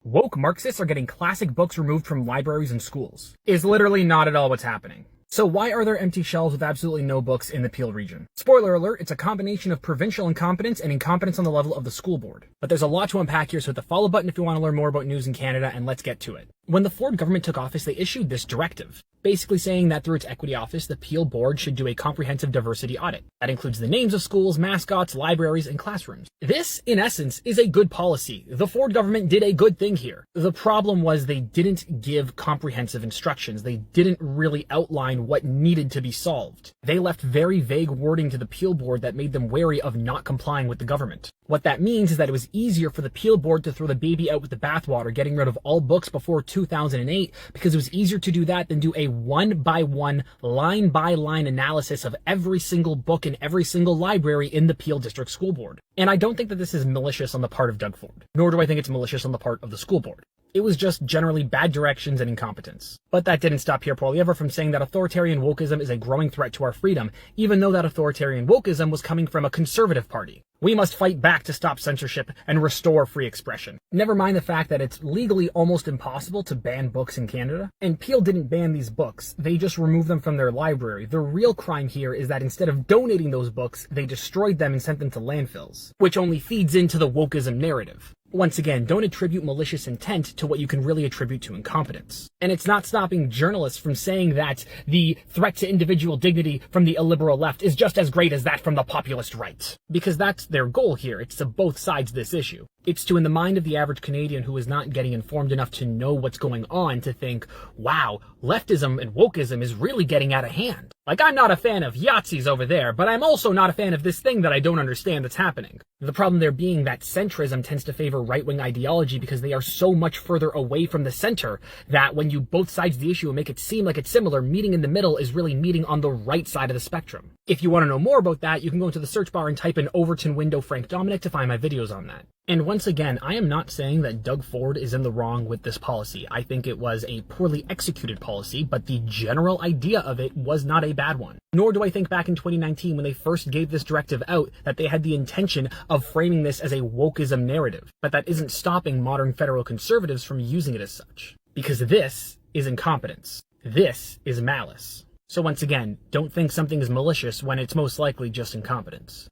Woke Marxists are getting classic books removed from libraries and schools is literally not at all what's happening. So why are there empty shelves with absolutely no books in the Peel region? Spoiler alert, it's a combination of provincial incompetence and incompetence on the level of the school board. But there's a lot to unpack here, so hit the follow button if you want to learn more about news in Canada, and let's get to it. When the Ford government took office, they issued this directive, basically saying that through its equity office, the Peel board should do a comprehensive diversity audit. That includes the names of schools, mascots, libraries, and classrooms. This, in essence, is a good policy. The Ford government did a good thing here. The problem was they didn't give comprehensive instructions. They didn't really outline what needed to be solved. They left very vague wording to the Peel board that made them wary of not complying with the government. What that means is that it was easier for the Peel board to throw the baby out with the bathwater, getting rid of all books before 2008, because it was easier to do that than do a one-by-one, line-by-line analysis of every single book in every single library in the Peel District School Board. And I don't think that this is malicious on the part of Doug Ford, nor do I think it's malicious on the part of the school board. It was just generally bad directions and incompetence. But that didn't stop Pierre Poilievre from saying that authoritarian wokeism is a growing threat to our freedom, even though that authoritarian wokeism was coming from a conservative party. We must fight back to stop censorship and restore free expression. Never mind the fact that it's legally almost impossible to ban books in Canada. And Peel didn't ban these books, they just removed them from their library. The real crime here is that instead of donating those books, they destroyed them and sent them to landfills, which only feeds into the wokeism narrative. Once again, don't attribute malicious intent to what you can really attribute to incompetence. And it's not stopping journalists from saying that the threat to individual dignity from the illiberal left is just as great as that from the populist right. Because that's their goal here. It's to both sides of this issue. It's to, in the mind of the average Canadian who is not getting informed enough to know what's going on, to think, wow, leftism and wokeism is really getting out of hand. Like, I'm not a fan of Yahtzees over there, but I'm also not a fan of this thing that I don't understand that's happening. The problem there being that centrism tends to favor right-wing ideology because they are so much further away from the center that when you both sides of the issue and make it seem like it's similar, meeting in the middle is really meeting on the right side of the spectrum. If you want to know more about that, you can go into the search bar and type in Overton window FrankDomenic to find my videos on that. And once again, I am not saying that Doug Ford is in the wrong with this policy. I think it was a poorly executed policy, but the general idea of it was not a bad one. Nor do I think back in 2019 when they first gave this directive out that they had the intention of framing this as a wokeism narrative. But that isn't stopping modern federal conservatives from using it as such. Because this is incompetence. This is malice. So once again, don't think something is malicious when it's most likely just incompetence.